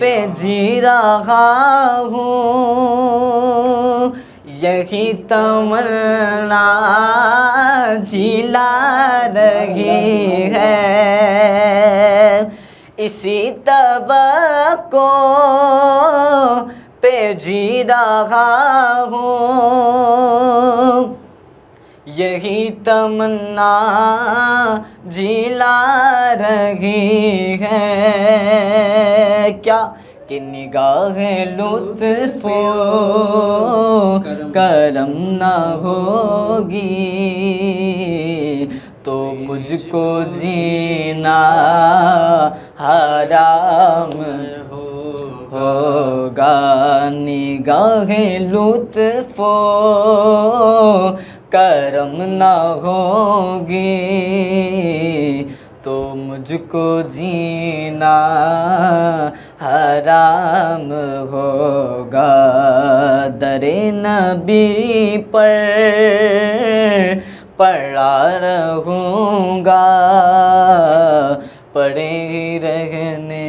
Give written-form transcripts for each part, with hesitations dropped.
پہ جی رہا ہوں، یہی تمنا جلا رہی ہے، اسی توقع پہ جی رہا ہوں، یہی تمنا جلا رہی ہے، کیا کہ نگاہ لطف و کرم نہ ہوگی تو مجھ کو جینا حرام ہوگا، نگاہ لطف و کرم نہ ہوگی تو مجھ کو جینا حرام ہوگا، در نبی پر پڑا رہوں گا، پڑے ہی رہنے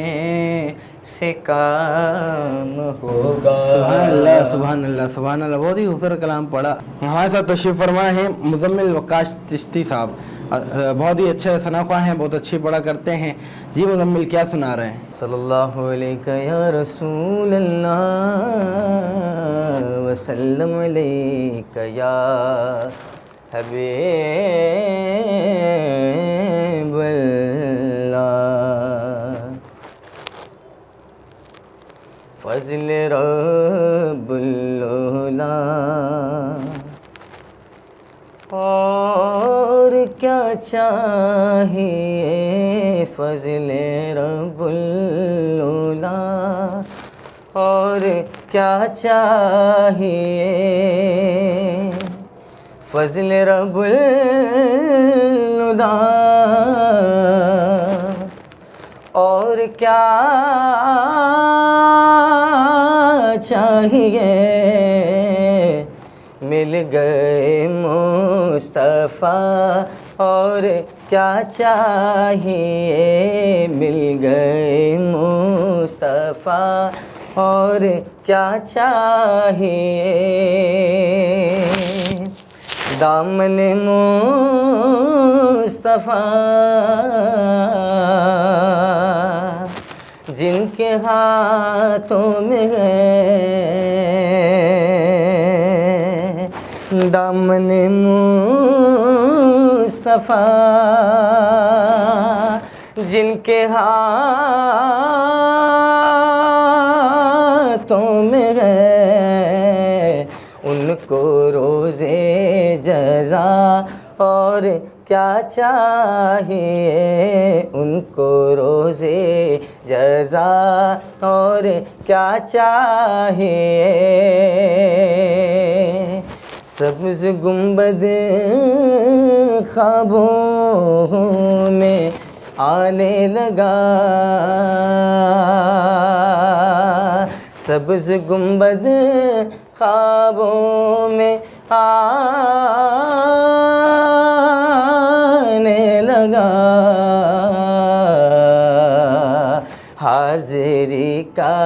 سے کام ہوگا۔ سبحان اللہ سبحان اللہ سبحان اللہ، بہت ہی خوبصورت کلام پڑھا۔ ہمارے ساتھ تشریف فرما ہے مزمل وقاص چشتی صاحب، بہت ہی اچھے ثناء ہیں، بہت اچھی پڑھا کرتے ہیں۔ جی مزمل کیا سنا رہے ہیں؟ صلی اللہ علیہ یا رسول اللہ وسلم علیہ یا حبیب اللہ، فضل رب العلا، اور کیا چاہیے فضل رب العلا، اور کیا چاہیے فضل رب العلا، اور کیا چاہیے مل گئے مصطفیٰ، اور کیا چاہیے مل گئے مصطفیٰ، اور کیا چاہیے دامن مصطفیٰ جن کے ہاتھوں میں ہے دامن مصطفیٰ، جن کے ہاتھوں میں ہے ان کو روزے جزا، اور کیا چاہیے ان کو روزے جزا، اور کیا چاہیے سبز گنبد خوابوں میں آنے لگا، سبز گنبد خوابوں میں آنے لگا، حاضری کا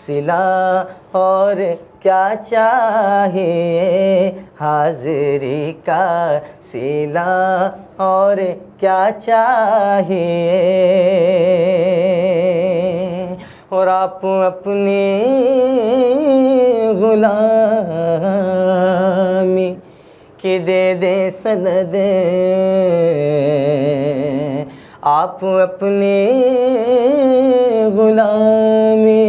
صلہ، اور کیا چاہیے حاضری کا صلہ، اور کیا چاہیے اور آپ اپنی غلامی کی دے دیں سند، آپ اپنی غلامی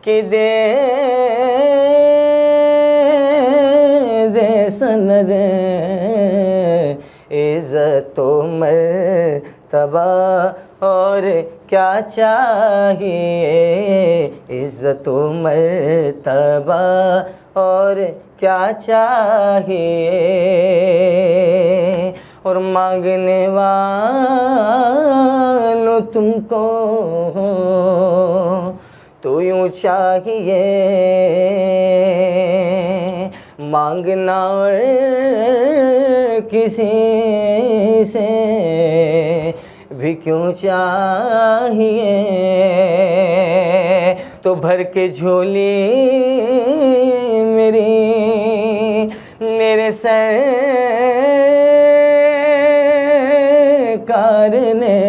کی دے سند، عزت و مرتبہ اور کیا چاہیے، عزت و مرتبہ اور کیا چاہیے، اور مانگنے والوں تم کو تو یوں چاہیے، مانگنا اور کسی سے بھی کیوں چاہیے، بھر کے جھولی میری میرے سرکار نے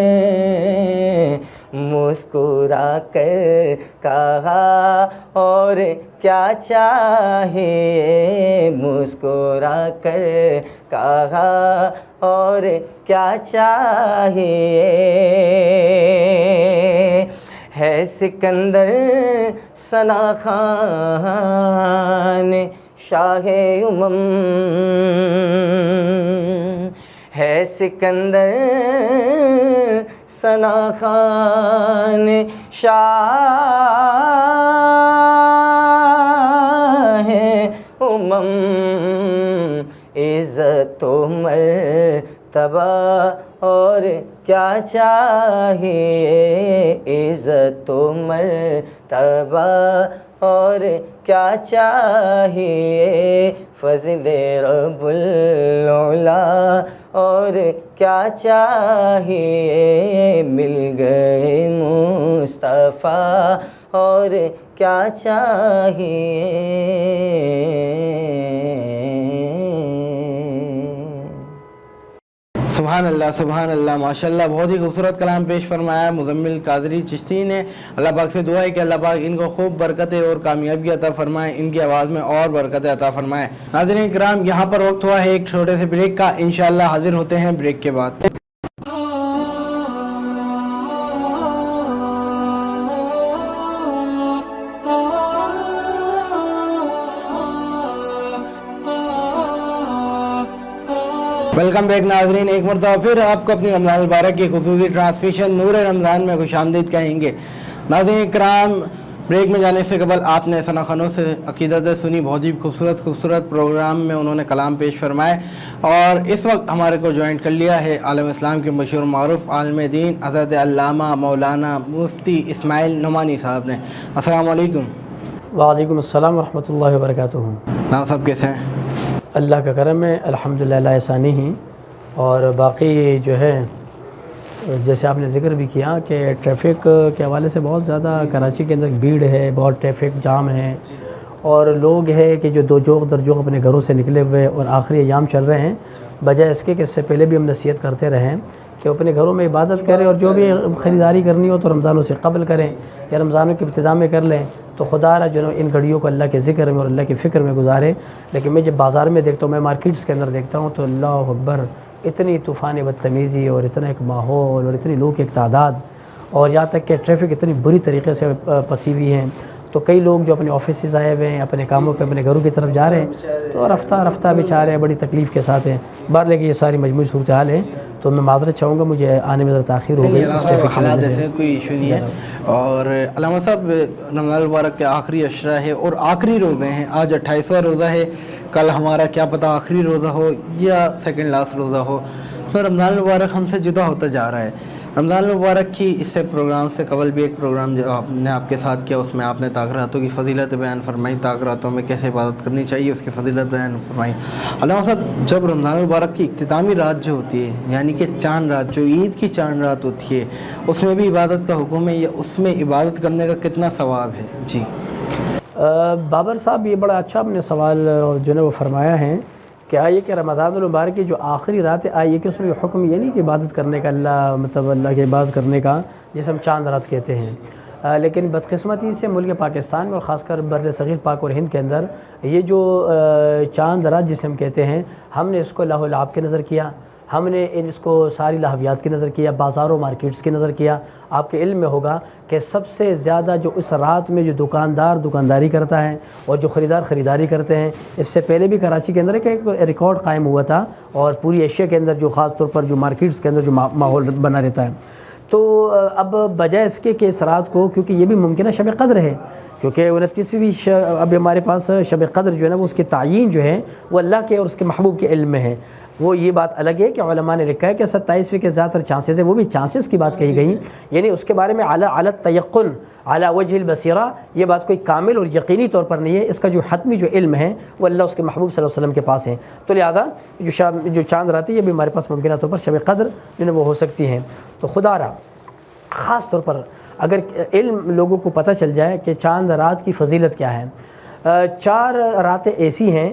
مسکرا کر کہا اور کیا چاہیے، مسکرا کر کہا اور کیا چاہیے، ہے سکندر ثنا خان شاہ امم، ہے سکندر ثنا خان شاہ امم، عزت و مرتبہ اور کیا چاہیے، عزت و مرتبہ اور کیا چاہیے، فضل رب العلا اور کیا چاہیے، مل گئے مصطفیٰ اور کیا چاہیے۔ سبحان اللہ ماشاءاللہ، بہت ہی خوبصورت کلام پیش فرمایا مزمل قادری چشتی نے۔ اللہ پاک سے دعا ہے کہ اللہ پاک ان کو خوب برکتیں اور کامیابی عطا فرمائے، ان کی آواز میں اور برکتیں عطا فرمائے۔ ناظرین کرام، یہاں پر وقت ہوا ہے ایک چھوٹے سے بریک کا، انشاءاللہ حاضر ہوتے ہیں بریک کے بعد۔ ویلکم بیک ناظرین، ایک مرتبہ پھر آپ کو اپنی رمضان المبارک کی خصوصی ٹرانسمیشن نور رمضان میں خوش آمدید کہیں گے۔ ناظرین کرام، بریک میں جانے سے قبل آپ نے ثنا خانوں سے عقیدت سنی، بہت ہی خوبصورت پروگرام میں انہوں نے کلام پیش فرمائے، اور اس وقت ہمارے کو جوائنٹ کر لیا ہے عالم اسلام کے مشہور معروف عالم دین حضرت علامہ مولانا مفتی اسماعیل نعمانی صاحب نے۔ السلام علیکم۔ وعلیکم السلام ورحمۃ اللہ وبرکاتہ۔ نام صاحب کیسے ہیں؟ اللہ کا کرم ہے، الحمدللہ احسانی ہی۔ اور باقی جو ہے جیسے آپ نے ذکر بھی کیا کہ ٹریفک کے حوالے سے بہت زیادہ کراچی کے اندر بھیڑ ہے، بہت ٹریفک جام ہے، اور لوگ ہے کہ جو دو جوق در جوق اپنے گھروں سے نکلے ہوئے اور آخری ایام چل رہے ہیں، بجائے اس کے کہ اس سے پہلے بھی ہم نصیحت کرتے رہے ہیں کہ اپنے گھروں میں عبادت کریں، اور جو بھی خریداری کرنی ہو تو رمضانوں سے قبل کریں یا رمضانوں کی ابتدا میں کر لیں، تو خدا را جو ان گھڑیوں کو اللہ کے ذکر میں اور اللہ کی فکر میں گزارے۔ لیکن میں جب بازار میں دیکھتا ہوں، میں مارکیٹس کے اندر دیکھتا ہوں، تو اللہ اکبر، اتنی طوفان بدتمیزی اور اتنا ایک ماحول اور اتنی لوگ ایک تعداد، اور یہاں تک کہ ٹریفک اتنی بری طریقے سے پسی ہوئی ہیں، تو کئی لوگ جو اپنے آفیسز آئے ہوئے ہیں، اپنے کاموں پہ اپنے گھروں کی طرف جا رہے ہیں، تو رفتہ بیچارے ہیں، بڑی تکلیف کے ساتھ ہیں۔ بہر لیکن یہ ساری مجموعی صورتحال ہے، تو میں معذرت چاہوں گا، مجھے آنے میں ذرا تاخیر ہو گئی۔ حالات ایسے کوئی ایشو نہیں ہے۔ اور علامہ صاحب، رمضان المبارک کے آخری عشرہ ہے اور آخری روزے ہیں، آج 28واں روزہ ہے، کل ہمارا کیا پتہ آخری روزہ ہو یا سیکنڈ لاسٹ روزہ ہو، تو رمضان المبارک ہم سے جدا ہوتا جا رہا ہے۔ رمضان المبارک کی اس سے پروگرام سے قبل بھی ایک پروگرام جو آپ نے آپ کے ساتھ کیا، اس میں آپ نے طاق راتوں کی فضیلت بیان فرمائی، طاق راتوں میں کیسے عبادت کرنی چاہیے اس کی فضیلت بیان فرمائی۔ علامہ صاحب، جب رمضان المبارک کی اختتامی رات جو ہوتی ہے، یعنی کہ چاند رات، جو عید کی چاند رات ہوتی ہے، اس میں بھی عبادت کا حکم ہے، یا اس میں عبادت کرنے کا کتنا ثواب ہے؟ جی بابر صاحب، یہ بڑا اچھا آپ نے سوال جو ہے وہ فرمایا ہے کہ آئیے کہ رمضان المبارک کی جو آخری رات ہے، آئیے کہ اس میں حکم یہ نہیں کہ عبادت کرنے کا، اللہ کی عبادت کرنے کا، جسے ہم چاند رات کہتے ہیں، لیکن بدقسمتی سے ملک پاکستان میں اور خاص کر بر صغیر پاک اور ہند کے اندر یہ جو چاند رات جسے ہم کہتے ہیں، ہم نے اس کو لہو لعب کے نظر کیا، ہم نے اس کو ساری لہویات کی نظر کیا، بازاروں مارکیٹس کی نظر کیا۔ آپ کے علم میں ہوگا کہ سب سے زیادہ جو اس رات میں جو دکاندار دکانداری کرتا ہے اور جو خریدار خریداری کرتے ہیں، اس سے پہلے بھی کراچی کے اندر ایک ریکارڈ قائم ہوا تھا، اور پوری ایشیا کے اندر جو خاص طور پر جو مارکیٹس کے اندر جو ماحول بنا رہتا ہے، تو اب بجائے اس کے کہ اس رات کو، کیونکہ یہ بھی ممکنہ شب قدر ہے، کیونکہ 29ویں بھی اب ہمارے پاس شب قدر جو ہے نا، وہ اس کی تعیین جو ہے وہ اللہ کے اور اس کے محبوب کے علم میں ہے۔ وہ یہ بات الگ ہے کہ علماء نے لکھا ہے کہ 27ویں کے زیادہ تر چانسز ہے، وہ بھی چانسز کی بات کہی گئی، یعنی اس کے بارے میں علی التیقن علی وجہ البصیرہ، یہ بات کوئی کامل اور یقینی طور پر نہیں ہے، اس کا جو حتمی جو علم ہے وہ اللہ اس کے محبوب صلی اللہ علیہ وسلم کے پاس ہے۔ تو لہٰذا جو چاند رات ہے، یہ بھی ہمارے پاس ممکنہ طور پر شب قدر جو ہے وہ ہو سکتی ہیں۔ تو خدا را خاص طور پر اگر علم لوگوں کو پتہ چل جائے کہ چاند رات کی فضیلت کیا ہے، 4 راتیں ایسی ہیں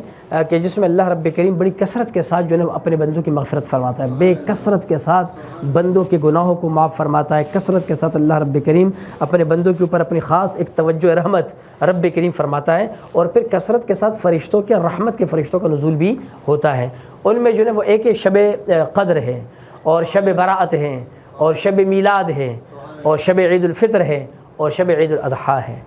کہ جس میں اللہ رب کریم بڑی کثرت کے ساتھ جو ہے اپنے بندوں کی مغفرت فرماتا ہے، بے کثرت کے ساتھ بندوں کے گناہوں کو معاف فرماتا ہے، کثرت کے ساتھ اللہ رب کریم اپنے بندوں کے اوپر اپنی خاص ایک توجہ رحمت رب کریم فرماتا ہے، اور پھر کثرت کے ساتھ فرشتوں کے رحمت کے فرشتوں کا نزول بھی ہوتا ہے۔ ان میں جو ہے وہ ایک شب قدر ہے، اور شب براءت ہے، اور شب میلاد ہے، اور شب عید الفطر ہے، اور شب عید الاضحیٰ ہے۔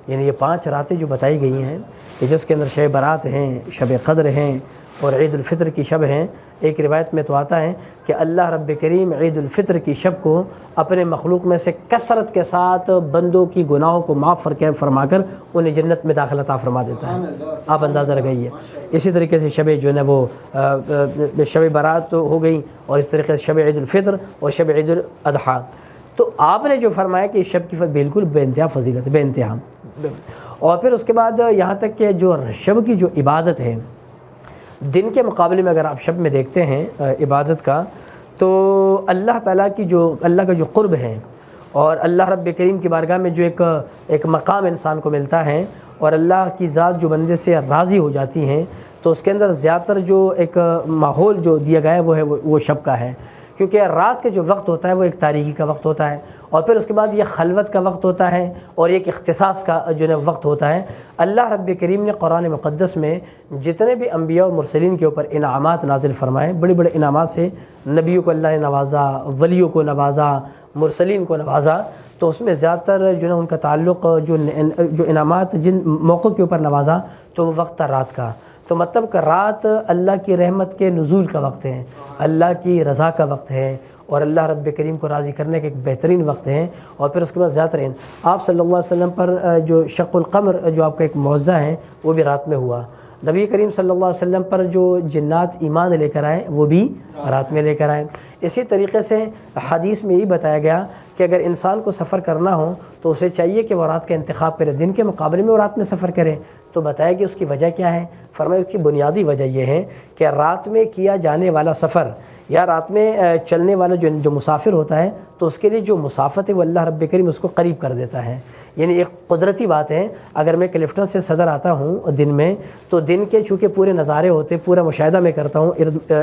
یعنی یہ 5 راتیں جو بتائی گئی ہیں کہ جس کے اندر شب برات ہیں، شب قدر ہیں، اور عید الفطر کی شب ہیں۔ ایک روایت میں تو آتا ہے کہ اللہ رب کریم عید الفطر کی شب کو اپنے مخلوق میں سے کثرت کے ساتھ بندوں کی گناہوں کو معاف فرما کر انہیں جنت میں داخل عطا فرما دیتا ہے۔ آپ اندازہ لگائیے۔ اسی طریقے سے شب جو ہے وہ شب برات ہو گئی، اور اس طریقے سے شب عید الفطر اور شب عید الاضحیٰ۔ تو آپ نے جو فرمایا کہ اس شب کی بالکل بے انتہا فضیلت ہے، بے انتہا۔ اور پھر اس کے بعد یہاں تک کہ جو شب کی جو عبادت ہے، دن کے مقابلے میں اگر آپ شب میں دیکھتے ہیں عبادت کا، تو اللہ تعالیٰ کی جو اللہ کا جو قرب ہے، اور اللہ رب کریم کی بارگاہ میں جو ایک مقام انسان کو ملتا ہے، اور اللہ کی ذات جو بندے سے راضی ہو جاتی ہیں، تو اس کے اندر زیادہ تر جو ایک ماحول جو دیا گیا ہے وہ شب کا ہے، کیونکہ رات کا جو وقت ہوتا ہے وہ ایک تاریکی کا وقت ہوتا ہے، اور پھر اس کے بعد یہ خلوت کا وقت ہوتا ہے، اور ایک اختصاص کا جو ہے وقت ہوتا ہے۔ اللہ رب کریم نے قرآن مقدس میں جتنے بھی انبیاء و مرسلین کے اوپر انعامات نازل فرمائے، بڑے بڑے انعامات سے نبیوں کو اللہ نے نوازا، ولیوں کو نوازا، مرسلین کو نوازا، تو اس میں زیادہ تر جو ہے ان کا تعلق جو انعامات جن موقعوں کے اوپر نوازا تو وہ وقت تھا رات کا۔ تو مطلب کہ رات اللہ کی رحمت کے نزول کا وقت ہے، اللہ کی رضا کا وقت ہے، اور اللہ رب کریم کو راضی کرنے کا ایک بہترین وقت ہے۔ اور پھر اس کے بعد زیادہ ترین آپ صلی اللہ علیہ وسلم پر جو شق القمر جو آپ کا ایک معجزہ ہے وہ بھی رات میں ہوا۔ نبی کریم صلی اللہ علیہ وسلم پر جو جنات ایمان لے کر آئے وہ بھی رات میں لے کر آئے۔ اسی طریقے سے حدیث میں یہ بتایا گیا کہ اگر انسان کو سفر کرنا ہو تو اسے چاہیے کہ وہ رات کا انتخاب کرے، دن کے مقابلے میں وہ رات میں سفر کرے۔ تو بتایا کہ اس کی وجہ کیا ہے؟ فرمایا اس کی بنیادی وجہ یہ ہے کہ رات میں کیا جانے والا سفر یا رات میں چلنے والا جو مسافر ہوتا ہے تو اس کے لیے جو مسافت ہے وہ اللہ رب کریم اس کو قریب کر دیتا ہے۔ یعنی ایک قدرتی بات ہے، اگر میں کلفٹن سے صدر آتا ہوں دن میں تو دن کے چونکہ پورے نظارے ہوتے، پورا مشاہدہ میں کرتا ہوں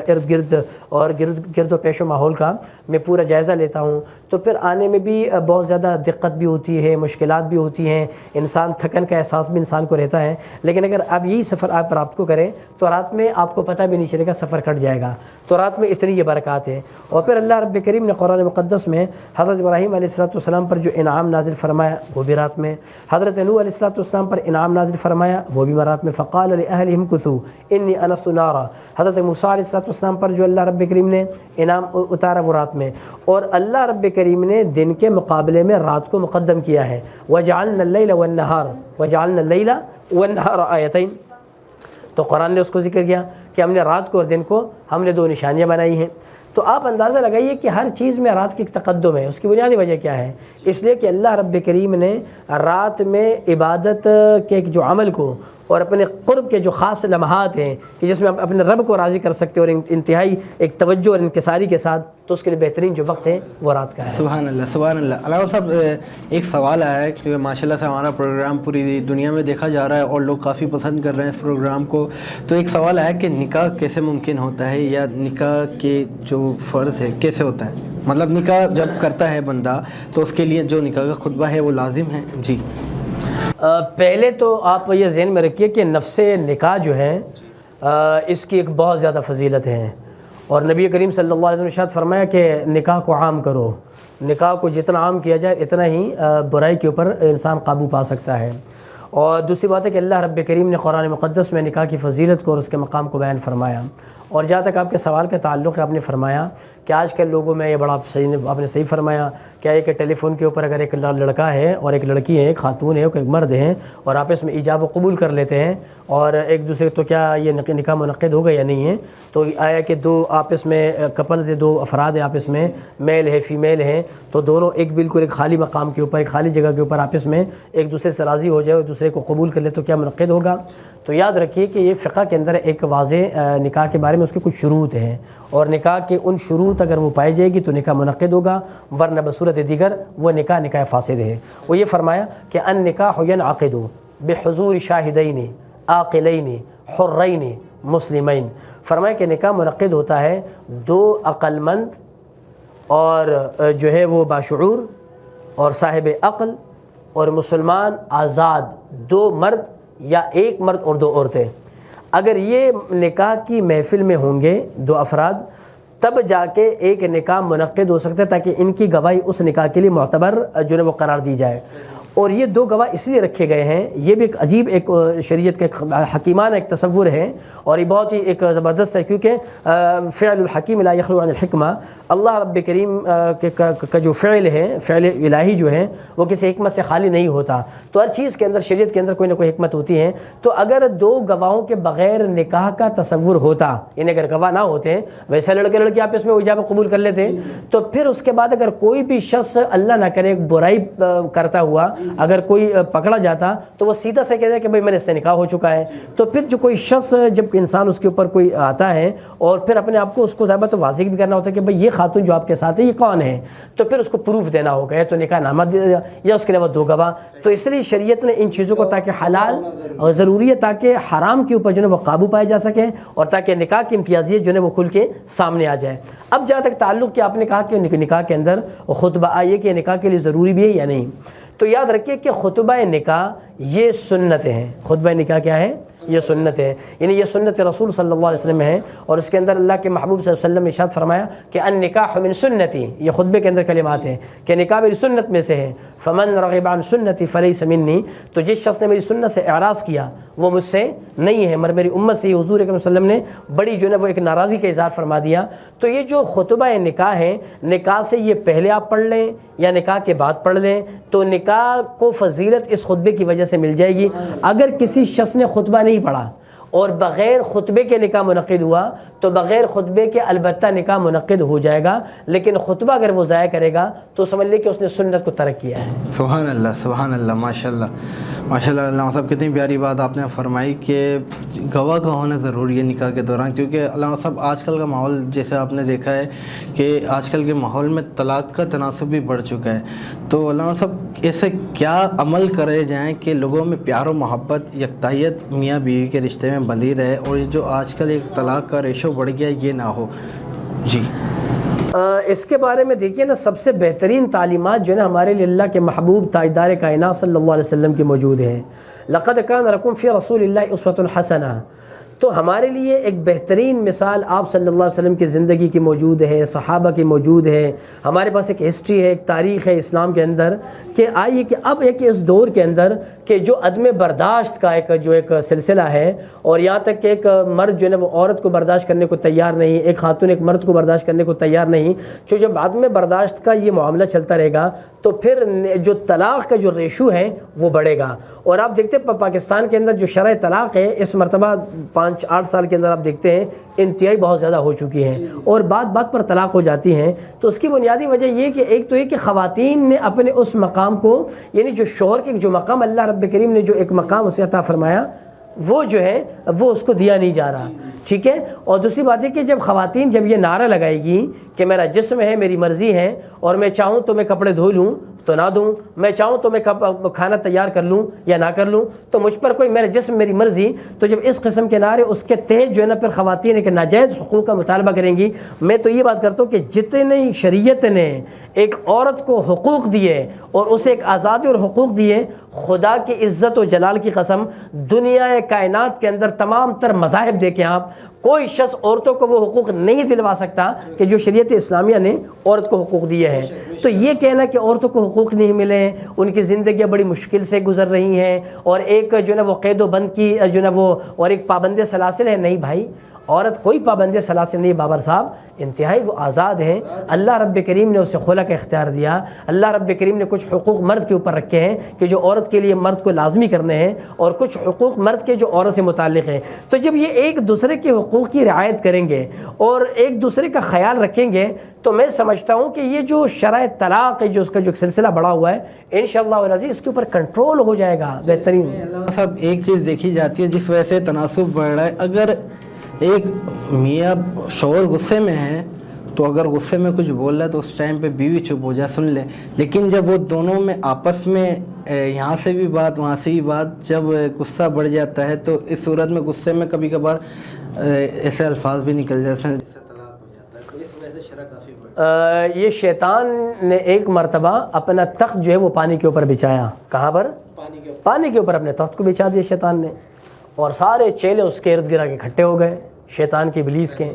ارد گرد اور گرد و پیش و ماحول کا میں پورا جائزہ لیتا ہوں، تو پھر آنے میں بھی بہت زیادہ دقت بھی ہوتی ہے، مشکلات بھی ہوتی ہیں، انسان تھکن کا احساس بھی انسان کو رہتا ہے۔ لیکن اگر آپ یہی سفر آپ رات کو کریں تو رات میں آپ کو پتہ بھی نہیں چلے گا، سفر کٹ جائے گا۔ تو رات میں اتنی یہ برکات ہے۔ اور پھر اللہ رب کریم نے قرآن مقدس میں حضرت ابراہیم علیہ السلام پر جو انعام نازل فرمایا وہ بھی رات میں، حضرت نوح علیہ السلام پر انعام نازل فرمایا وہ بھی رات میں، فقال لأهلهم كثوا انی انست نارا۔ حضرت موسیٰ علیہ السلام پر جو اللہ رب کریم نے انعام اتارا وہ رات میں، اور اللہ رب کریم نے دن کے مقابلے میں رات کو مقدم کیا ہے۔ وجعلنا اللیل والنہار آیتین، تو قرآن نے اس کو ذکر کیا کہ ہم نے رات کو اور دن کو ہم نے 2 نشانیاں بنائی ہیں۔ تو آپ اندازہ لگائیے کہ ہر چیز میں رات کی ایک تقدم ہے۔ اس کی بنیادی وجہ کیا ہے؟ اس لیے کہ اللہ رب کریم نے رات میں عبادت کے جو عمل کو اور اپنے قرب کے جو خاص لمحات ہیں کہ جس میں آپ اپنے رب کو راضی کر سکتے اور انتہائی ایک توجہ اور انکساری کے ساتھ، تو اس کے لیے بہترین جو وقت ہے وہ رات کا ہے۔ سبحان اللہ، سبحان اللہ۔ علامہ صاحب ایک سوال آیا ہے کہ ماشاءاللہ سے ہمارا پروگرام پوری دنیا میں دیکھا جا رہا ہے اور لوگ کافی پسند کر رہے ہیں اس پروگرام کو، تو ایک سوال آیا کہ نکاح کیسے ممکن ہوتا ہے، یا نکاح کے جو فرض ہے کیسے ہوتا ہے؟ مطلب نکاح جب کرتا ہے بندہ تو اس کے لیے جو نکاح کا خطبہ ہے وہ لازم ہے؟ جی پہلے تو آپ یہ ذہن میں رکھیے کہ نفس نکاح جو ہے اس کی ایک بہت زیادہ فضیلت ہے، اور نبی کریم صلی اللہ علیہ وسلم نے ارشاد فرمایا کہ نکاح کو عام کرو، نکاح کو جتنا عام کیا جائے اتنا ہی برائی کے اوپر انسان قابو پا سکتا ہے۔ اور دوسری بات ہے کہ اللہ رب کریم نے قرآن مقدس میں نکاح کی فضیلت کو اور اس کے مقام کو بیان فرمایا۔ اور جہاں تک آپ کے سوال کے تعلق ہے، آپ نے فرمایا کہ آج کل لوگوں میں یہ بڑا آپ نے صحیح فرمایا کیا ہے کہ ٹیلی فون کے اوپر اگر ایک لڑکا ہے اور ایک لڑکی ہے، ایک خاتون ہے ایک مرد ہے، اور آپس میں ایجاب و قبول کر لیتے ہیں اور ایک دوسرے، تو کیا یہ نکاح منعقد ہوگا یا نہیں ہے؟ تو آیا کہ 2 آپس میں کپلز ہے، 2 افراد ہیں آپس میں، میل ہے فیمیل ہے، تو دونوں ایک بالکل ایک خالی مقام کے اوپر، ایک خالی جگہ کے اوپر آپس میں ایک دوسرے سے راضی ہو جائے اور دوسرے کو قبول کر لے تو کیا منعقد ہوگا؟ تو یاد رکھیے کہ یہ فقہ کے اندر ایک واضح نکاح کے بارے بارے میں اس کے کچھ شروط ہیں، اور نکاح کے ان شروط اگر وہ پائی جائے گی تو نکاح منعقد ہوگا، ورنہ بصورت دیگر وہ نکاح فاسد ہے۔ وہ یہ فرمایا کہ ان نکاح ینعقد بحضور شاہدین عاقلین حرین مسلمین، فرمایا کہ نکاح منعقد ہوتا ہے دو عقل مند اور جو ہے وہ باشعور اور صاحب عقل اور مسلمان آزاد دو مرد یا ایک مرد اور دو عورتیں، اگر یہ نکاح کی محفل میں ہوں گے دو افراد تب جا کے ایک نکاح منعقد ہو سکتا ہے، تاکہ ان کی گواہی اس نکاح کے لیے معتبر جو ہے وہ قرار دی جائے۔ اور یہ دو گواہ اس لیے رکھے گئے ہیں، یہ بھی ایک عجیب ایک شریعت کا ایک حکیمانہ ایک تصور ہے، اور یہ بہت ہی ایک زبردست ہے، کیونکہ فعل الحکیم لا یخلو عن الحکمہ، اللہ رب کریم کا جو فعل ہے، فعل الہی جو ہے وہ کسی حکمت سے خالی نہیں ہوتا، تو ہر چیز کے اندر شریعت کے اندر کوئی نہ کوئی حکمت ہوتی ہے۔ تو اگر دو گواہوں کے بغیر نکاح کا تصور ہوتا، یعنی اگر گواہ نہ ہوتے، ویسے لڑکے لڑکی آپس میں اجابت قبول کر لیتے، تو پھر اس کے بعد اگر کوئی بھی شخص اللہ نہ کرے برائی کرتا ہوا اگر کوئی پکڑا جاتا تو وہ سیدھا سے کہتا ہے کہ بھائی میرے سے نکاح ہو چکا ہے۔ تو پھر جو کوئی شخص جب انسان اس کے اوپر کوئی آتا ہے اور پھر اپنے آپ کو اس کو ضابط واضح بھی کرنا ہوتا ہے کہ بھائی یہ خاتون جو آپ کے ساتھ ہے یہ کون ہے، تو پھر اس کو پروف دینا ہوگا، تو نکاح نامہ یا اس کے علاوہ دو گواہ۔ تو اس لیے شریعت نے ان چیزوں کو تاکہ حلال اور ضروری ہے تاکہ حرام کے اوپر جو ہے وہ قابو پایا جا سکے، اور تاکہ نکاح کی امتیازیت جو ہے وہ کھل کے سامنے آ جائے۔ اب جہاں تک تعلق کہ آپ نے کہا کہ نکاح کے اندر خطبہ آئیے کہ نکاح کے لیے ضروری بھی ہے یا نہیں، تو یاد رکھیے کہ خطبہ نکاح یہ سنت ہیں۔ خطبہ نکاح کیا ہے؟ یہ سنت ہے، یعنی یہ سنت رسول صلی اللہ علیہ وسلم ہے، اور اس کے اندر اللہ کے محبوب صلی اللہ علیہ وسلم نے ارشاد فرمایا کہ النکاح من سنتی، یہ خطبے کے اندر کلمات ہیں کہ نکاح میری سنت میں سے ہے، فمن رغب عن سنتی فلیس منی، تو جس شخص نے میری سنت سے اعراض کیا وہ مجھ سے نہیں ہے، میری امت سے حضور اکرم صلی اللہ علیہ وسلم نے بڑی جو ہے وہ ایک ناراضی کا اظہار فرما دیا۔ تو یہ جو خطبہ نکاح ہے، نکاح سے یہ پہلے آپ پڑھ لیں یا نکاح کے بعد پڑھ لیں تو نکاح کو فضیلت اس خطبے کی وجہ سے مل جائے گی۔ اگر کسی شخص نے خطبہ نہیں پڑھا اور بغیر خطبے کے نکاح منعقد ہوا تو بغیر خطبے کے البتہ نکاح منعقد ہو جائے گا، لیکن خطبہ اگر وہ ضائع کرے گا تو سمجھ لے کہ اس نے سنت کو ترک کیا ہے۔ سبحان اللہ، سبحان اللہ، ماشاء اللہ، ماشاء اللہ۔ علامہ صاحب کتنی پیاری بات آپ نے فرمائی کہ گواہ کا ہونا ضروری ہے نکاح کے دوران، کیونکہ علامہ صاحب آج کل کا ماحول جیسے آپ نے دیکھا ہے کہ آج کل کے ماحول میں طلاق کا تناسب بھی بڑھ چکا ہے، تو علامہ صاحب ایسے کیا عمل کرے جائیں کہ لوگوں میں پیار و محبت یکتائیت میاں بیوی کے رشتے میں بندھی رہے، اور یہ جو آج کل ایک طلاق کا ریشو بڑھ گیا یہ نہ ہو؟ جی اس کے بارے میں دیکھیے نا، سب سے بہترین تعلیمات جو ہے نا ہمارے لیے اللہ کے محبوب تاجدار کائنات صلی اللہ علیہ وسلم کی موجود ہیں۔ لقد کان لکم فی رسول اللہ اسوۃ حسنہ، تو ہمارے لیے ایک بہترین مثال آپ صلی اللہ علیہ وسلم کی زندگی کی موجود ہے، صحابہ کی موجود ہے، ہمارے پاس ایک ہسٹری ہے، ایک تاریخ ہے اسلام کے اندر، کہ آئیے کہ اب ایک اس دور کے اندر کہ جو عدم برداشت کا ایک سلسلہ ہے، اور یہاں تک کہ ایک مرد جو ہے وہ عورت کو برداشت کرنے کو تیار نہیں، ایک خاتون ایک مرد کو برداشت کرنے کو تیار نہیں، تو جب عدم برداشت کا یہ معاملہ چلتا رہے گا تو پھر جو طلاق کا جو ریشو ہے وہ بڑھے گا۔ اور آپ دیکھتے ہیں پاکستان کے اندر جو شرح طلاق ہے اس مرتبہ 5-8 سال کے اندر آپ دیکھتے ہیں انتہائی بہت زیادہ ہو چکی ہیں، اور بات بات پر طلاق ہو جاتی ہیں۔ تو اس کی بنیادی وجہ یہ کہ ایک تو یہ کہ خواتین نے اپنے اس مقام کو، یعنی جو شوہر کے جو مقام اللہ رب کریم نے جو ایک مقام اسے عطا فرمایا وہ جو ہے وہ اس کو دیا نہیں جا رہا، ٹھیک ہے۔ اور دوسری بات ہے کہ جب خواتین جب یہ نعرہ لگائے گی کہ میرا جسم ہے، میری مرضی ہے، اور میں چاہوں تو میں کپڑے دھو لوں تو نہ دوں، میں چاہوں تو میں کھانا تیار کر لوں یا نہ کر لوں، تو مجھ پر کوئی میرا جسم میری مرضی، تو جب اس قسم کے نعرے اس کے تحت جو ہے نا پھر خواتین ایک ناجائز حقوق کا مطالبہ کریں گی۔ میں تو یہ بات کرتا ہوں کہ جتنے شریعت نے ایک عورت کو حقوق دیے اور اسے ایک آزادی اور حقوق دیے، خدا کی عزت و جلال کی قسم دنیا کائنات کے اندر تمام تر مذاہب دیکھیں آپ، کوئی شخص عورتوں کو وہ حقوق نہیں دلوا سکتا کہ جو شریعت اسلامیہ نے عورت کو حقوق دیے ہیں۔ تو یہ کہنا کہ عورتوں کو حقوق نہیں ملے، ان کی زندگیاں بڑی مشکل سے گزر رہی ہیں، اور ایک جو ہے نا وہ قید و بند کی جو ہے نا وہ اور ایک پابند سلاسل ہے، نہیں بھائی، عورت کوئی پابند سلاسل نہیں بابر صاحب، انتہائی وہ آزاد ہے۔ اللہ رب کریم نے اسے خلق اختیار دیا، اللہ رب کریم نے کچھ حقوق مرد کے اوپر رکھے ہیں کہ جو عورت کے لیے مرد کو لازمی کرنے ہیں، اور کچھ حقوق مرد کے جو عورت سے متعلق ہیں۔ تو جب یہ ایک دوسرے کے حقوق کی رعایت کریں گے اور ایک دوسرے کا خیال رکھیں گے تو میں سمجھتا ہوں کہ یہ جو شرح طلاق ہے جو اس کا جو سلسلہ بڑا ہوا ہے انشاءاللہ العزیز اس کے اوپر کنٹرول ہو جائے گا بہترین۔ صاحب ایک چیز دیکھی جاتی ہے جس وجہ سے تناسب بڑھ رہا ہے، اگر ایک میاں شوہر غصے میں ہے تو اگر غصے میں کچھ بول رہا ہے تو اس ٹائم پہ بیوی چپ ہو جائے، سن لے، لیکن جب وہ دونوں میں آپس میں یہاں سے بھی بات وہاں سے بھی بات، جب غصہ بڑھ جاتا ہے تو اس صورت میں غصے میں کبھی کبھار ایسے الفاظ بھی نکل جاتے ہیں جس سے طلاق ہو جاتا ہے، تو اس وجہ سے شرع کافی بڑھ یہ شیطان نے ایک مرتبہ اپنا تخت جو ہے وہ پانی کے اوپر بچھایا. کہاں پر؟ پانی کے اوپر اپنے تخت کو بچھا دیا شیطان نے، اور سارے چیلے اس کے ارد گرد اکٹھے ہو گئے شیطان کے ابلیس کے.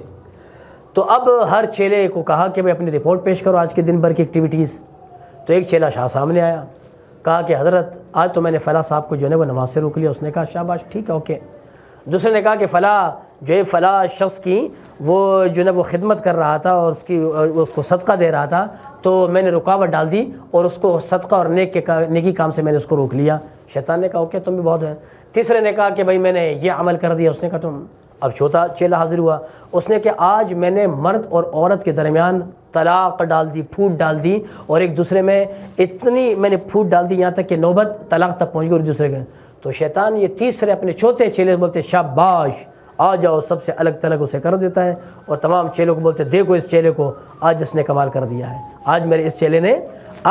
تو اب ہر چیلے کو کہا کہ بھائی اپنی رپورٹ پیش کرو آج کے دن بھر کی ایکٹیویٹیز. تو ایک چیلا شاہ سامنے آیا، کہا کہ حضرت آج تو میں نے فلاں صاحب کو جو ہے وہ نماز سے روک لیا. اس نے کہا شاباش، ٹھیک ہے، اوکے. دوسرے نے کہا کہ فلاں جو ہے فلاں شخص کی وہ جو ہے وہ خدمت کر رہا تھا اور اس کو صدقہ دے رہا تھا، تو میں نے رکاوٹ ڈال دی اور اس کو صدقہ اور نیکی کام سے میں نے اس کو روک لیا. شیطان نے کہا اوکے، تم بھی بہت ہیں. تیسرے نے کہا کہ بھائی میں نے یہ عمل کر دیا. اس نے کہا تم. اب چوتھا چیلا حاضر ہوا، اس نے کہ آج میں نے مرد اور عورت کے درمیان طلاق ڈال دی، پھوٹ ڈال دی، اور ایک دوسرے میں اتنی میں نے پھوٹ ڈال دی یہاں تک کہ نوبت طلاق تک پہنچ گئی ایک دوسرے کے. تو شیطان یہ تیسرے اپنے چوتھے چیلے بولتے شاباش آ جاؤ، سب سے الگ تلگ اسے کر دیتا ہے، اور تمام چیلوں کو بولتے دیکھو اس چیلے کو آج اس نے کمال کر دیا ہے. آج میرے اس چیلے نے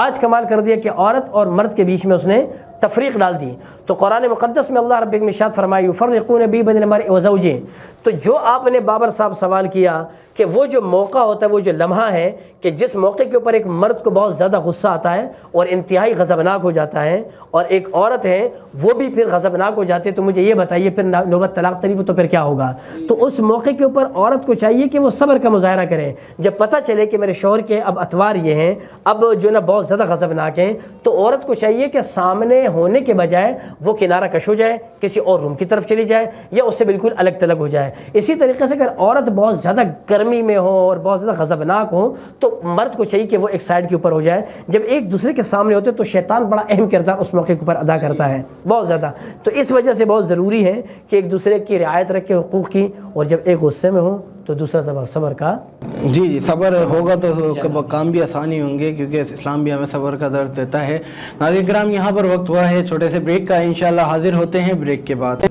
آج کمال کر دیا کہ عورت اور مرد کے بیچ میں اس نے تفریق ڈال دی. تو قرآن مقدس میں اللہ رب العزت نے ارشاد فرمایا یفرقون بین المرء وزوجہ. تو جو آپ نے بابر صاحب سوال کیا کہ وہ جو موقع ہوتا ہے، وہ جو لمحہ ہے کہ جس موقع کے اوپر ایک مرد کو بہت زیادہ غصہ آتا ہے اور انتہائی غضبناک ہو جاتا ہے، اور ایک عورت ہے وہ بھی پھر غضبناک ہو جاتی ہے، تو مجھے یہ بتائیے پھر نوبت طلاق طریق تو پھر کیا ہوگا؟ تو اس موقع کے اوپر عورت کو چاہیے کہ وہ صبر کا مظاہرہ کرے. جب پتہ چلے کہ میرے شوہر کے اب اتوار یہ ہیں، اب جو نا بہت زیادہ غضبناک ہیں، تو عورت کو چاہیے کہ سامنے ہونے کے بجائے وہ کنارہ کش ہو جائے، کسی اور روم کی طرف چلی جائے، یا اس سے بالکل الگ تلگ ہو جائے. اسی طریقے سے اگر عورت بہت زیادہ گرمی میں ہو اور بہت زیادہ غضبناک ہو تو مرد کو چاہیے کہ وہ ایک سائڈ کے اوپر ہو جائے. جب ایک دوسرے کے سامنے ہوتے تو شیطان بڑا اہم کردار اس موقع کے اوپر ادا کرتا ہے بہت زیادہ. تو اس وجہ سے بہت ضروری ہے کہ ایک دوسرے کی رعایت رکھے حقوق کی، اور جب ایک غصے میں ہو تو دوسرا صبر کا. جی صبر ہوگا تو کام بھی آسانی ہوں گے، کیونکہ اسلام بھی ہمیں صبر کا درس دیتا ہے. ناظرین کرام، یہاں پر وقت ہوا ہے چھوٹے سے بریک کا، انشاءاللہ حاضر ہوتے ہیں بریک کے بعد.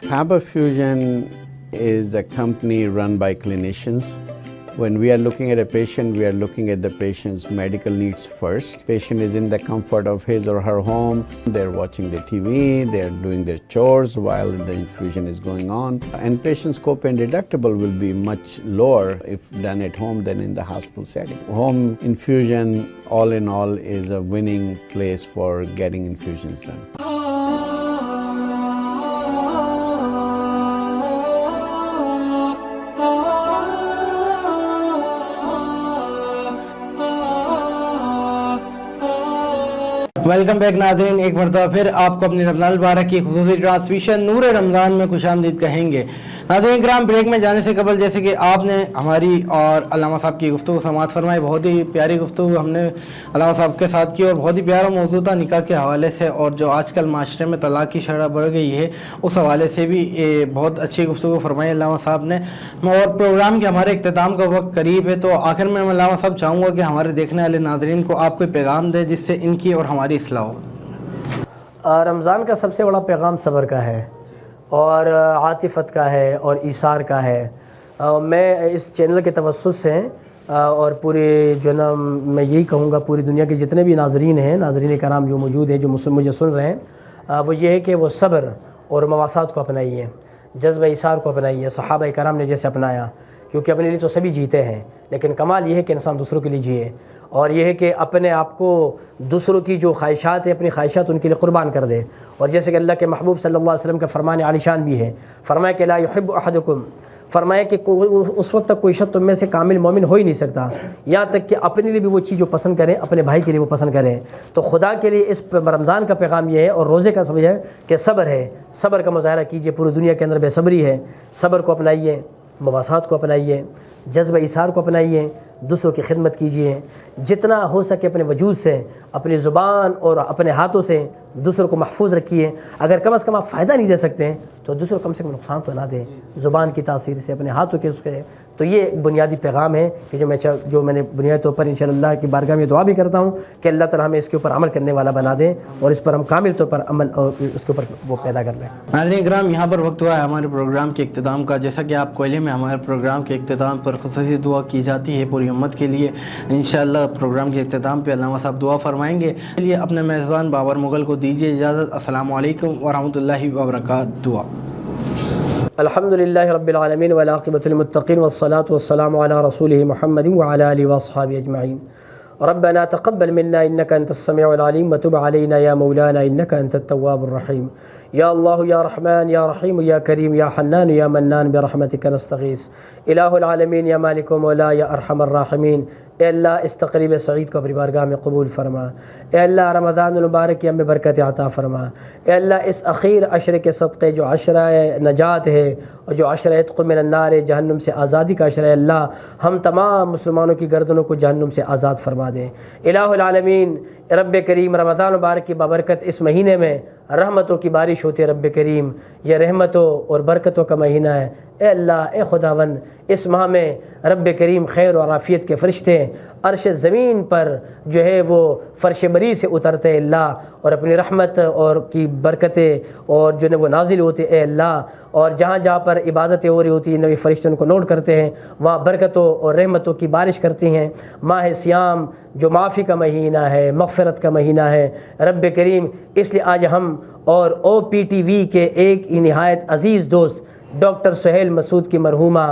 Faber Fusion is a company run by clinicians. When we are looking at a patient, we are looking at the patient's medical needs first. Patient is in the comfort of his or her home. They're watching the TV, they're doing their chores while the infusion is going on. And patient's copay and deductible will be much lower if done at home than in the hospital setting. Home infusion, all in all, is a winning place for getting infusions done. Welcome back ناظرین، ایک مرتبہ پھر آپ کو اپنی رمضان المبارک کی خصوصی ٹرانسمیشن نور رمضان میں خوش آمدید کہیں گے. ناظرین کرام، بریک میں جانے سے قبل جیسے کہ آپ نے ہماری اور علامہ صاحب کی گفتگو سماعت فرمائی، بہت ہی پیاری گفتگو ہم نے علامہ صاحب کے ساتھ کی، اور بہت ہی پیارا موضوع تھا نکاح کے حوالے سے، اور جو آج کل معاشرے میں طلاق کی شرح بڑھ گئی ہے اس حوالے سے بھی بہت اچھی گفتگو فرمائی علامہ صاحب نے. اور پروگرام کے ہمارے اختتام کا وقت قریب ہے، تو آخر میں علامہ صاحب چاہوں گا کہ ہمارے دیکھنے والے ناظرین کو آپ کوئی پیغام دیں جس سے ان کی اور ہماری اصلاح ہو. رمضان کا سب سے بڑا پیغام صبر کا ہے اور عاطفت کا ہے اور ایثار کا ہے. میں اس چینل کے توسط سے اور پورے جو نا میں یہی کہوں گا پوری دنیا کے جتنے بھی ناظرین ہیں، ناظرین کرام جو موجود ہیں، جو مجھے سن رہے ہیں، وہ یہ ہے کہ وہ صبر اور مواسات کو اپنائیے، جذبہ ایثار کو اپنائیے، صحابہ کرام نے جیسے اپنایا. کیونکہ اپنے لیے تو سبھی جیتے ہیں، لیکن کمال یہ ہے کہ انسان دوسروں کے لیے جیے، اور یہ ہے کہ اپنے آپ کو دوسروں کی جو خواہشات ہیں اپنی خواہشات ان کے لیے قربان کر دے. اور جیسے کہ اللہ کے محبوب صلی اللہ علیہ وسلم کا فرمان عالی شان بھی ہے، فرمایا کہ لا یحب احدکم، فرمایا کہ اس وقت تک کوئی شخص تم میں سے کامل مومن ہو ہی نہیں سکتا یہاں تک کہ اپنے لیے بھی وہ چیز جو پسند کریں اپنے بھائی کے لیے وہ پسند کریں. تو خدا کے لیے اس رمضان کا پیغام یہ ہے اور روزے کا سمجھ ہے کہ صبر ہے، صبر کا مظاہرہ کیجئے. پوری دنیا کے اندر بے صبری ہے، صبر کو اپنائیے، مواسات کو اپنائیے، جذبہ ایثار کو اپنائیے. دوسروں کی خدمت کیجیے، جتنا ہو سکے اپنے وجود سے، اپنی زبان اور اپنے ہاتھوں سے دوسروں کو محفوظ رکھیے۔ اگر کم از کم آپ فائدہ نہیں دے سکتے ہیں تو دوسروں کو کم سے کم نقصان تو نہ دیں، زبان کی تاثیر سے، اپنے ہاتھوں کے اس کے۔ تو یہ ایک بنیادی پیغام ہے کہ جو میں نے بنیادی طور پر انشاءاللہ کی بارگاہ میں دعا بھی کرتا ہوں کہ اللہ تعالیٰ ہمیں اس کے اوپر عمل کرنے والا بنا دیں اور اس پر ہم کامل طور پر عمل اور اس کے اوپر وہ پیدا کر لیں۔ ناظرین کرام، یہاں پر وقت ہوا ہے ہمارے پروگرام کے اختتام کا۔ جیسا کہ آپ کو علم ہے، ہمارے پروگرام کے اختتام پر خصوصی دعا کی جاتی ہے پوری امت کے لیے۔ انشاءاللہ پروگرام کے اختتام پہ علامہ صاحب دعا فرمائیں گے۔ چلیے اپنے میزبان بابر مغل کو دیجیے اجازت۔ السلام علیکم ورحمۃ اللہ وبرکاتہ۔ دعا۔ الحمد للہ رب العالمین والعاقبۃ للمتقین والصلاة والسلام علی رسولہ محمد وعلی آلہ واصحابہ اجمعین۔ ربنا تقبل منا انک انت السمیع العلیم وتب علینا یا مولانا انک انت التواب الرحیم۔ یا اللہ یا رحمن یا رحیم یا کریم یا حنان یا منان برحمتک نستغیث۔ الہ العالمین یا مالک و مولا یا ارحم الراحمین، اے اللہ اس تقریب سعید کو اپنی بارگاہ میں قبول فرما۔ اے اللہ رمضان المبارک کی ہمیں برکت عطا فرما۔ اے اللہ اس اخیر عشرے کے صدقے جو عشرہ نجات ہے اور جو عشرہ عتق من النار جہنم سے آزادی کا عشرہ ہے، اللہ ہم تمام مسلمانوں کی گردنوں کو جہنم سے آزاد فرما دے۔ الہ العالمین رب کریم، رمضان مبارک کی بابرکت اس مہینے میں رحمتوں کی بارش ہوتی ہے۔ رب کریم یہ رحمتوں اور برکتوں کا مہینہ ہے۔ اے اللہ، اے خداوند، اس ماہ میں رب کریم خیر اور عافیت کے فرشتے عرش زمین پر جو ہے وہ فرش بری سے اترتے اللہ، اور اپنی رحمت اور کی برکتیں اور جو ہے وہ نازل ہوتے اے اللہ، اور جہاں جہاں پر عبادتیں ہو رہی ہوتی ہیں نبی فرشتے ان کو نوٹ کرتے ہیں، وہاں برکتوں اور رحمتوں کی بارش کرتی ہیں۔ ماہ سیام جو معافی کا مہینہ ہے، مغفرت کا مہینہ ہے رب کریم، اس لیے آج ہم اور او پی ٹی وی کے ایک ہی نہایت عزیز دوست ڈاکٹر سہیل مسعود کی مرحومہ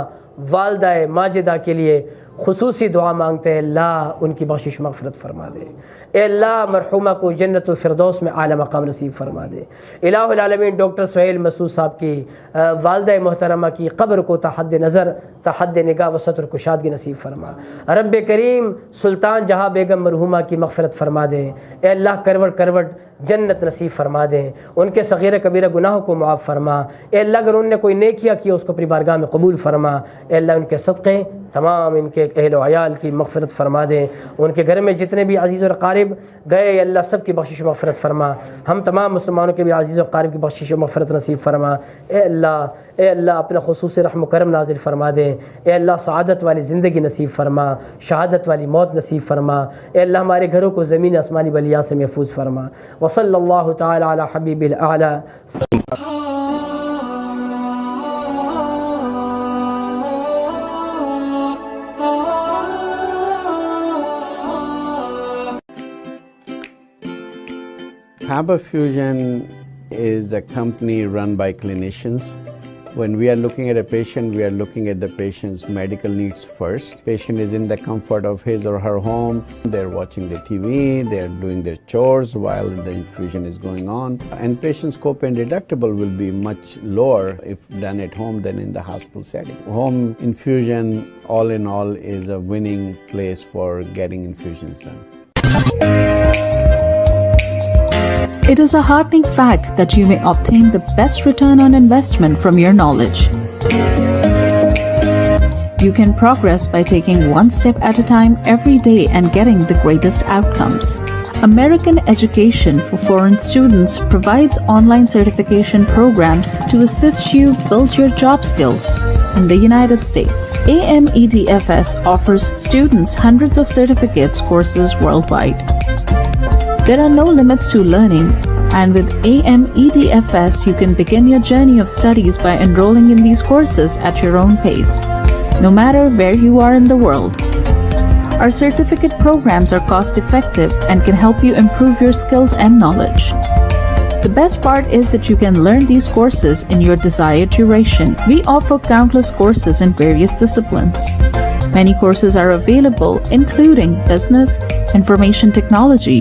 والدہ ماجدہ کے لیے خصوصی دعا مانگتے ہیں۔ اللہ ان کی بخشش مغفرت فرما دے۔ اے اللہ مرحومہ کو جنت الفردوس میں اعلیٰ مقام نصیب فرما دے۔ الہ العالمین ڈاکٹر سہیل مسعود صاحب کی والدہ محترمہ کی قبر کو تحد نظر، تحد نگاہ و ستر کشادگی نصیب فرما۔ رب کریم سلطان جہاں بیگم مرحومہ کی مغفرت فرما دے۔ اے اللہ کروٹ کروٹ جنت نصیب فرما دیں، ان کے صغیرہ کبیرہ گناہوں کو معاف فرما۔ اے اللہ اگر انہوں نے کوئی نیکیاں کی اس کو اپنی بارگاہ میں قبول فرما۔ اے اللہ ان کے صدقے تمام ان کے اہل و عیال کی مغفرت فرما دیں، ان کے گھر میں جتنے بھی عزیز اور قارب گئے اے اللہ سب کی بخشش و مغفرت فرما۔ ہم تمام مسلمانوں کے بھی عزیز و قارب کی بخشش و مغفرت نصیب فرما۔ اے اللہ اپنا خصوصی رحم و کرم نازل فرما دیں۔ اے اللہ سعادت والی زندگی نصیب فرما، شہادت والی موت نصیب فرما۔ اے اللہ ہمارے گھروں کو زمین آسمانی بلیات سے محفوظ فرما۔ وصلی اللہ تعالی علی حبیب الاعلی۔ Faber Fusion is a company run by clinicians. When we are looking at a patient, we are looking at the patient's medical needs first. Patient is in the comfort of his or her home. They're watching the TV, they're doing their chores while the infusion is going on. And patient's copay and deductible will be much lower if done at home than in the hospital setting. Home infusion, all in all, is a winning place for getting infusions done. It is a heartening fact that you may obtain the best return on investment from your knowledge. You can progress by taking one step at a time every day and getting the greatest outcomes. American Education for Foreign Students provides online certification programs to assist you build your job skills in the United States. AMEDFS offers students hundreds of certificates courses worldwide. There are no limits to learning, and with AMEDFS, you can begin your journey of studies by enrolling in these courses at your own pace, no matter where you are in the world. Our certificate programs are cost-effective and can help you improve your skills and knowledge. The best part is that you can learn these courses in your desired duration. We offer countless courses in various disciplines. Many courses are available, including business, information technology,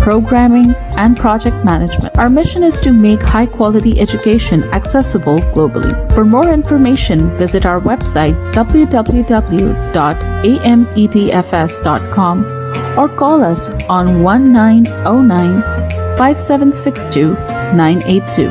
programming, and project management. Our mission is to make high-quality education accessible globally. For more information, visit our website www.amedfs.com or call us on 1909-5762-982.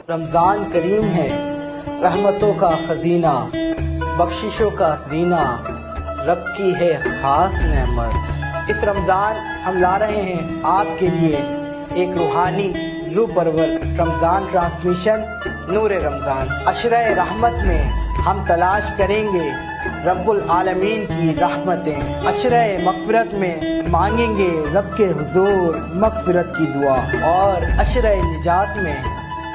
رمضان کریم ہے رحمتوں کا خزینہ، بخششوں کا زینہ، رب کی ہے خاص نعمت۔ اس رمضان ہم لا رہے ہیں آپ کے لیے ایک روحانی روح پرور رمضان ٹرانسمیشن نور رمضان۔ عشرہ رحمت میں ہم تلاش کریں گے رب العالمین کی رحمتیں، عشرہ مغفرت میں مانگیں گے رب کے حضور مغفرت کی دعا، اور عشرہ نجات میں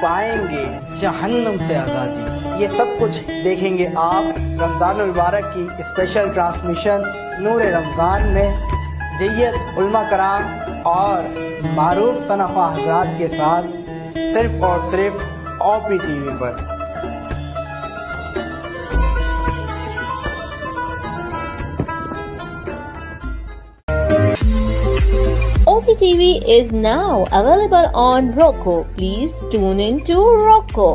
پائیں گے جہنم سے آزادی۔ یہ سب کچھ دیکھیں گے آپ رمضان المبارک کی اسپیشل ٹرانسمیشن نور رمضان میں، جیت علماء کرام اور معروف صنفا حضرات کے ساتھ، صرف اور صرف OP TV per. OPTV is now available on Roku. Please tune in to Roku.